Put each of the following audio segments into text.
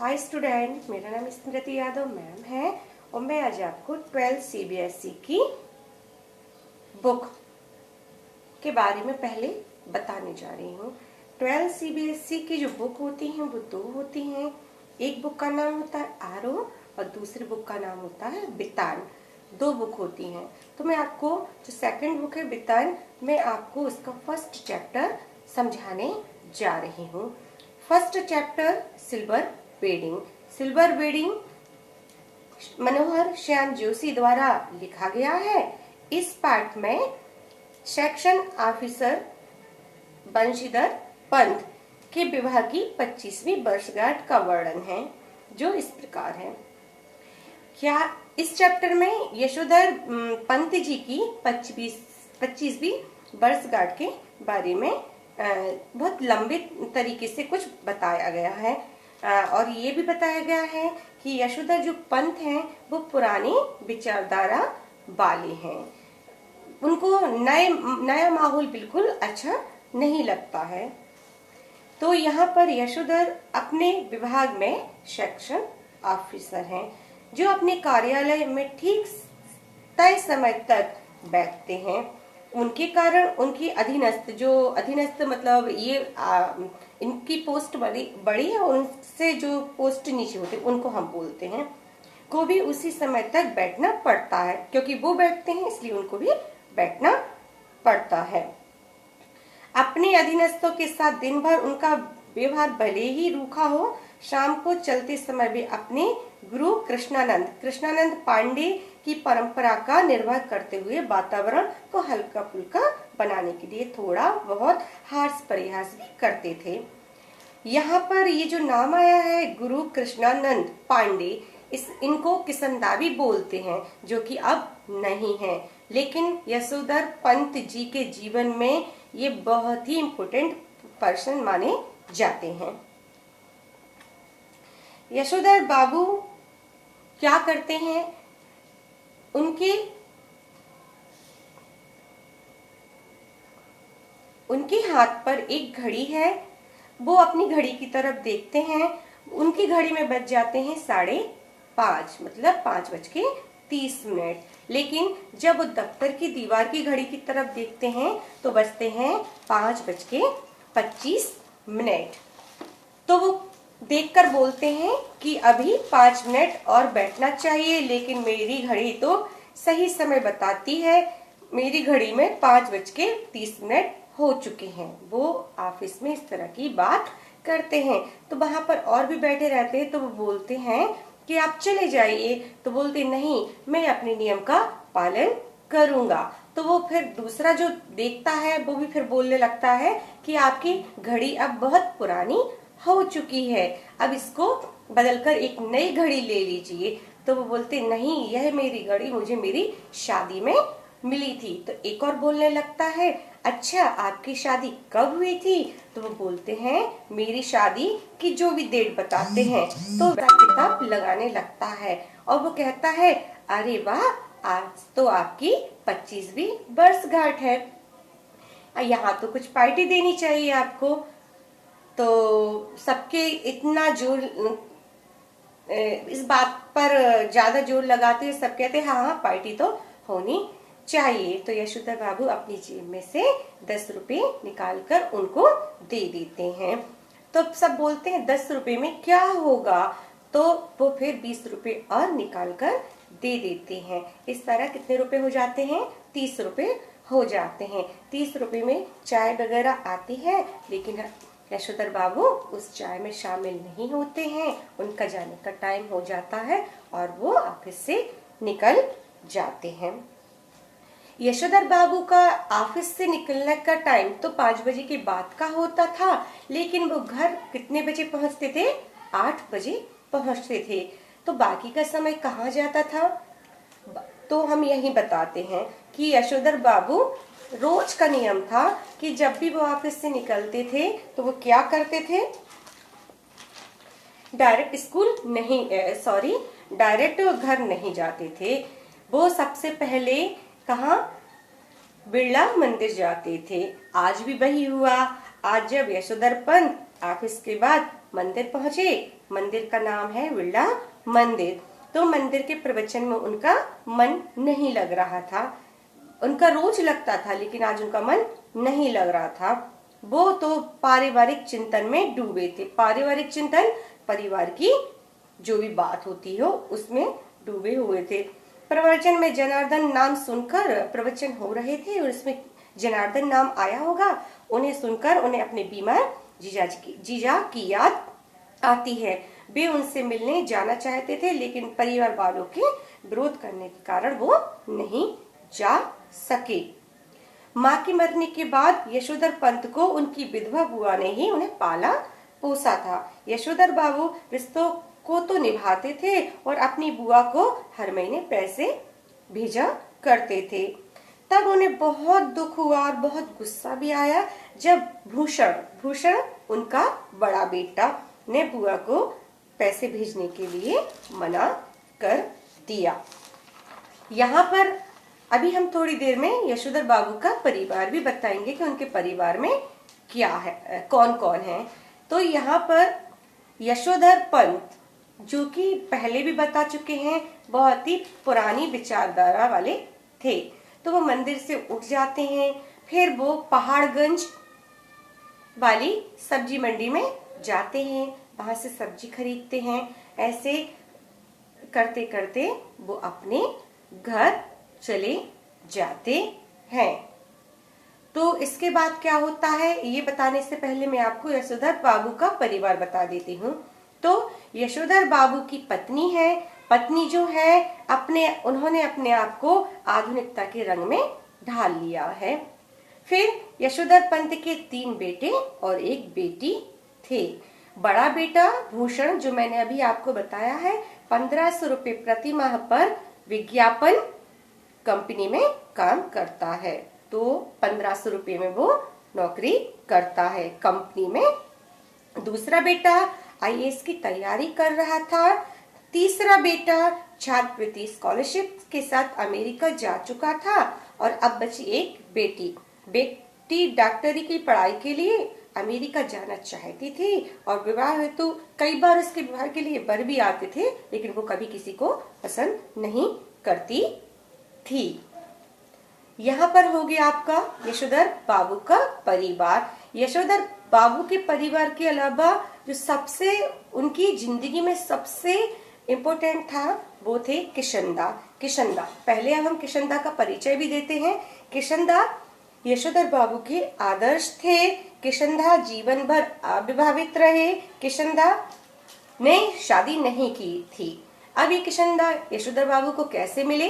Hi student, मेरा नाम स्मृति Yadav ma'am है और मैं आज आपको 12 सीबीएसई की बुक के बारे में पहले बताने जा रही हूँ। 12 सीबीएसई की जो बुक होती हैं वो दो होती हैं। एक बुक का नाम होता है आरोह और दूसरी बुक का नाम होता है बितान। दो बुक होती हैं। तो मैं आपको जो सेकंड बुक है बितान, मैं आपको उसका फर्स्ट चैप्टर समझाने जा रही हूँ। First chapter silver bedding. Silver bedding Manohar Shyam Joshi द्वारा लिखा गया है। इस पाठ में सेक्शन ऑफिसर बंशीधर पंत के विवाह की 25वीं वर्षगांठ का वर्णन है, जो इस प्रकार है। क्या इस चैप्टर में यशोधर पंत जी की 25वीं वर्षगांठ के बारे में बहुत लंबे तरीके से कुछ बताया गया है और ये भी बताया गया है कि यशोधर जो पंत हैं वो पुरानी विचारधारा वाले हैं। उनको नया माहौल बिल्कुल अच्छा नहीं लगता है। तो यहाँ पर यशोधर अपने विभाग में सेक्शन ऑफिसर हैं, जो अपने कार्यालय में ठीक तय समय तक बैठते हैं। उनके कारण उनकी अधीनस्थ मतलब ये इनकी पोस्ट बड़ी है और उनसे जो पोस्ट नीचे होते हैं उनको हम बोलते हैं, को भी उसी समय तक बैठना पड़ता है। क्योंकि वो बैठते हैं इसलिए उनको भी बैठना पड़ता है। अपने अधीनस्थों के साथ दिन भर उनका व्यवहार भले ही रूखा हो, शाम को चलते समय भी अपने गुरु कृष्णानंद पांडे की परंपरा का निर्वाह करते हुए वातावरण को हल्का फुल्का बनाने के लिए थोड़ा बहुत हास्य प्रयास भी करते थे। यहाँ पर ये जो नाम आया है गुरु कृष्णानंद पांडे, इनको किसनदावी बोलते हैं, जो कि अब नहीं है, लेकिन यशोधर पंत जी के जीवन में ये बहुत ही इम्पोर्टेंट पर्सन माने जाते हैं। यशोधर बाबू क्या करते हैं, उनके हाथ पर एक घड़ी है। वो अपनी घड़ी की तरफ देखते हैं। उनकी घड़ी में बज जाते हैं 5:30, मतलब 5:30। लेकिन जब वो दफ्तर की दीवार की घड़ी की तरफ देखते हैं तो बजते हैं 5:25। तो वो देखकर बोलते हैं कि अभी 5 मिनट और बैठना चाहिए, लेकिन मेरी घड़ी तो सही समय बताती है। मेरी घड़ी में 5:30 हो चुके हैं। वो ऑफिस में इस तरह की बात करते हैं। तो वहां पर और भी बैठे रहते हैं। तो वो बोलते हैं कि आप चले जाइए। तो बोलते नहीं, मैं अपने नियम का पालन करूंगा। तो वो फिर दूसरा जो देखता है वो भी फिर बोलने लगता है कि आपकी घड़ी अब बहुत पुरानी हो चुकी है, अब इसको बदलकर एक नई घड़ी ले लीजिए। तो वो बोलते नहीं, यह मेरी घड़ी मुझे मेरी शादी में मिली थी। तो एक और बोलने लगता है, अच्छा आपकी शादी कब हुई थी? तो वो बोलते हैं मेरी शादी की जो भी डेट बताते हैं तो किताब लगाने लगता है और वो कहता है अरे वाह, आज तो आपकी 25वीं वर्षगांठ है, यहाँ तो कुछ पार्टी देनी चाहिए आपको। तो सबके इतना जोर, इस बात पर ज्यादा जोर लगाते हुए सब कहते हैं हाँ पार्टी तो होनी चाहिए। तो यशोधर बाबू अपनी जेब में से 10 रुपए निकालकर उनको दे देते हैं। तो सब बोलते हैं 10 रुपए में क्या होगा? तो वो फिर 20 रुपए और निकालकर दे देते हैं। इस तरह कितने रुपए हो जाते हैं? 30 रुपए हो जाते हैं। 30 रुपए में चाय वगैरह आती है, लेकिन यशोधर बाबू उस चाय में शामिल नहीं होते हैं। उनका जाने का टाइम हो जाता है और वो ऑफिस से निकल जाते हैं। यशोधर बाबू का ऑफिस से निकलने का टाइम तो 5 बजे के बाद का होता था, लेकिन वो घर कितने बजे पहुंचते थे? 8 बजे पहुंचते थे। तो बाकी का समय कहाँ जाता था? तो हम यही बताते हैं कि यशोधर बाबू रोज का नियम था कि जब भी वो ऑफिस से निकलते थे तो वो क्या करते थे? डायरेक्ट घर नहीं जाते थे। वो सबसे पहले कहाँ? बिरला मंदिर जाते थे। आज भी वही हुआ। आज जब यशोधर पंत ऑफिस के बाद मंदिर पहुंचे। मंदिर का नाम है बिरला मंदिर। तो मंदिर के प्रवचन में उनका मन नहीं लग रहा था। उनका रोज लगता था, लेकिन आज उनका मन नहीं लग रहा था। वो तो पारिवारिक चिंतन में डूबे थे। पारिवारिक चिंतन, परिवार की जो भी बात होती हो उसमें डूबे हुए थे। प्रवचन में जनार्दन नाम सुनकर प्रवचन हो रहे थे और उसमें जनार्दन नाम आया होगा। उन्हें सुनकर उन्हें अपने बीमार जीजा की याद आती है। वे उनसे मिलने जाना चाहते थे, लेकिन परिवार वालों के विरोध करने के कारण वो नहीं जा सके। माँ के मरने के बाद यशोधर पंत को उनकी विधवा बुआ ने ही उन्हें पाला पोसा था। यशोधर बाबू रिश्तों को तो निभाते थे और अपनी बुआ को हर महीने पैसे भेजा करते थे। तब उन्हें बहुत दुख हुआ और बहुत गुस्सा भी आया जब भूषण उनका बड़ा बेटा ने बुआ को पैसे भेजने के लिए मना कर दिया। यहाँ पर अभी हम थोड़ी देर में यशोधर बाबू का परिवार भी बताएंगे कि उनके परिवार में क्या है, कौन कौन है। तो यहाँ पर यशोधर पंत, जो कि पहले भी बता चुके हैं, बहुत ही पुरानी विचारधारा वाले थे। तो वो मंदिर से उठ जाते हैं, फिर वो पहाड़गंज वाली सब्जी मंडी में जाते हैं, वहां से सब्जी खरीदते हैं। ऐसे करते करते वो अपने घर चले जाते हैं। तो इसके बाद क्या होता है, ये बताने से पहले मैं आपको यशोधर बाबू का परिवार बता देती हूँ। तो यशोधर बाबू की पत्नी है। पत्नी जो है उन्होंने अपने आप को आधुनिकता के रंग में ढाल लिया है। फिर यशोधर पंत के 3 बेटे और 1 बेटी थे। बड़ा बेटा भूषण, जो मैंने अभी आपको बताया है, 1500 रुपए प्रति माह पर विज्ञापन कंपनी में काम करता है। तो 1500 रुपए में वो नौकरी करता है कंपनी में। दूसरा बेटा आईएएस की तैयारी कर रहा था। तीसरा बेटा छात्रवृत्ति स्कॉलरशिप के साथ अमेरिका जा चुका था और अब बची 1 बेटी। बेटी डॉक्टरी की पढ़ाई के लिए अमेरिका जाना चाहती थी और विवाह हेतु कई बार उसके विवाह के लिए वर भी आते थे, लेकिन वो कभी किसी को पसंद नहीं करती थी। यहाँ पर हो गया आपका यशोधर बाबू का परिवार। यशोधर बाबू के परिवार के अलावा जो सबसे उनकी जिंदगी में सबसे इम्पोर्टेंट था वो थे किशनदा। पहले अब हम किशनदा का परिचय भी देते हैं। किशनदा यशोधर बाबू के आदर्श थे। किशनदा जीवन भर अविवाहित रहे। किशनदा ने शादी नहीं की थी। अब ये किशनदा यशोधर बाबू को कैसे मिले,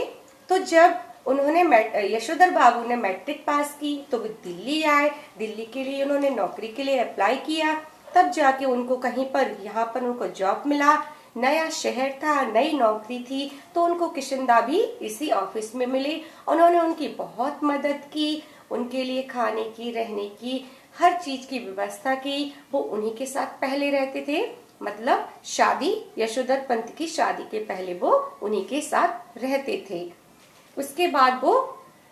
तो जब यशोधर बाबू ने मैट्रिक पास की तो वो दिल्ली आए। दिल्ली के लिए उन्होंने नौकरी के लिए अप्लाई किया। तब जाके उनको कहीं पर यहाँ पर उनको जॉब मिला। नया शहर था, नई नौकरी थी, तो उनको किशनदा भी इसी ऑफिस में मिले। उन्होंने उनकी बहुत मदद की, उनके लिए खाने की, रहने की, हर चीज की व्यवस्था की। वो उन्हीं के साथ पहले रहते थे, मतलब शादी, यशोधर पंत की शादी के पहले वो उन्हीं के साथ रहते थे। उसके बाद वो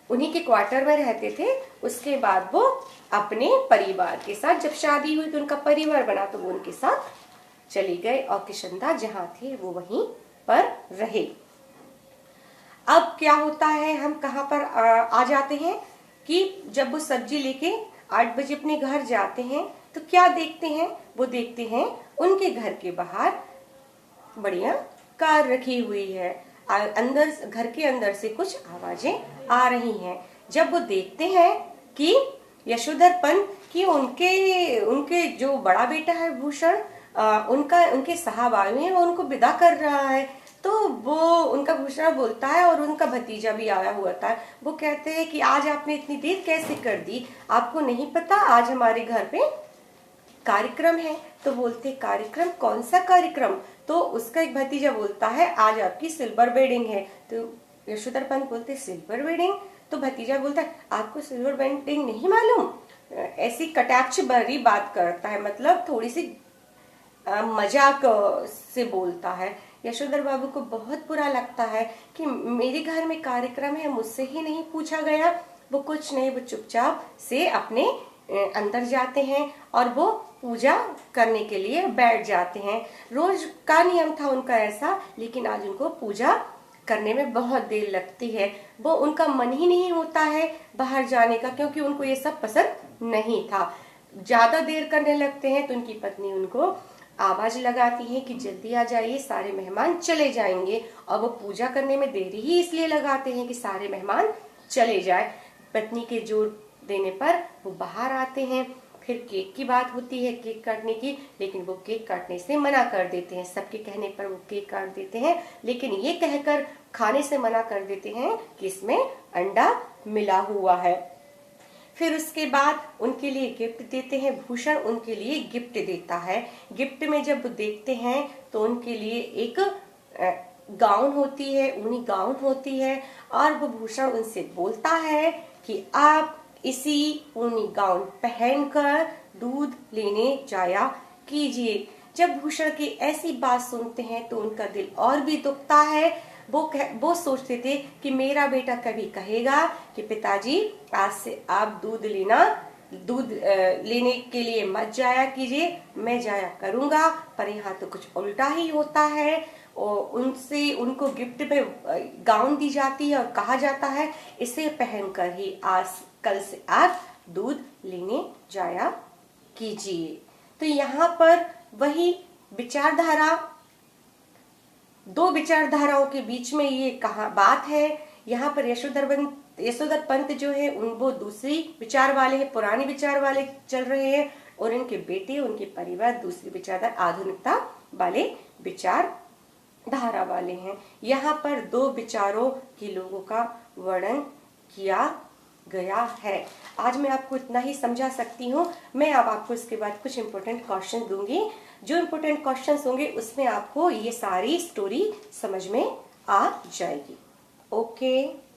उन्हीं के क्वार्टर में रहते थे। उसके बाद वो अपने परिवार के साथ, जब शादी हुई तो उनका परिवार बना, तो वो उनके साथ चले गए और किशनदा जहाँ थे वो वहीं पर रहे। अब क्या होता है, हम कहाँ पर आ जाते हैं कि जब वो सब्जी लेके 8 बजे अपने घर जाते हैं तो क्या देखते हैं, वो देखते हैं उनके घर के बाहर बढ़िया कार रखी हुई है। घर के अंदर से कुछ आवाजें आ रही हैं। जब वो देखते हैं कि यशोधर पंत की उनके जो बड़ा बेटा है भूषण, उनके साहब आए हैं, वो उनको विदा कर रहा है, तो वो उनका भूषण बोलता है, और उनका भतीजा भी आया हुआ था। वो कहते हैं कि आज आपने इतनी देर कैसे कर दी, आपको नहीं पता आज हमारे घर पे कार्यक्रम है। तो बोलते कार्यक्रम, कौन सा कार्यक्रम? तो उसका एक भतीजा बोलता है आज आपकी सिल्वर वेडिंग है। तो यशोधर पंत बोलते सिल्वर वेडिंग? तो भतीजा बोलता है आपको सिल्वर वेडिंग नहीं मालूम? ऐसी कटाक्ष भरी बात करता है, मतलब थोड़ी सी मजाक से बोलता है। यशोधर बाबू को बहुत बुरा लगता है कि मेरे घर में कार्यक्रम है, मुझसे ही नहीं पूछा गया। वो कुछ नहीं, वो चुपचाप से अपने अंदर जाते हैं और वो पूजा करने के लिए बैठ जाते हैं। रोज का नियम था उनका ऐसा, लेकिन आज उनको पूजा करने में बहुत देर लगती है। वो उनका मन ही नहीं होता है बाहर जाने का, क्योंकि उनको ये सब पसंद नहीं था। ज्यादा देर करने लगते हैं तो उनकी पत्नी उनको आवाज लगाती है कि जल्दी आ जाइए, सारे मेहमान चले जाएंगे। और वो पूजा करने में देरी ही इसलिए लगाते हैं कि सारे मेहमान चले जाए। पत्नी के जोर देने पर वो बाहर आते हैं। फिर केक की बात होती है, केक काटने की, लेकिन वो केक काटने से मना कर देते हैं। सबके कहने पर वो केक काट देते हैं, लेकिन ये कहकर खाने से मना कर देते हैं कि इसमें अंडा मिला हुआ है। फिर उसके बाद उनके लिए गिफ्ट देते हैं। भूषण उनके लिए गिफ्ट देता है। गिफ्ट में जब देखते हैं तो उनके लिए एक गाउन होती है, ऊनी गाउन होती है, और वो भूषण उनसे बोलता है कि आप इसी ऊनी गाउन पहनकर दूध लेने जाया कीजिए। जब भूषण की ऐसी बात सुनते हैं तो उनका दिल और भी दुखता है। वो सोचते थे कि मेरा बेटा कभी कहेगा कि पिताजी आज से आप दूध लेने के लिए मत जाया कीजिए, मैं जाया करूंगा। पर यहाँ तो कुछ उल्टा ही होता है। और उनको गिफ्ट में गाउन दी जाती है और कहा जाता है इसे पहनकर ही कल से आप दूध लेने जाया कीजिए। तो यहाँ पर वही विचारधारा, दो विचारधाराओं के बीच में ये बात है। यहाँ पर यशोधर पंत जो है वो दूसरी विचार वाले हैं, पुराने विचार वाले चल रहे हैं, और इनके बेटे, उनके परिवार दूसरी विचारधारा, आधुनिकता वाले विचारधारा वाले हैं। यहाँ पर दो विचारों के लोगों का वर्णन किया गया है। आज मैं आपको इतना ही समझा सकती हूँ। मैं अब आपको इसके बाद कुछ इम्पोर्टेंट क्वेश्चन दूंगी। जो इम्पोर्टेंट क्वेश्चंस होंगे उसमें आपको ये सारी स्टोरी समझ में आ जाएगी। ओके।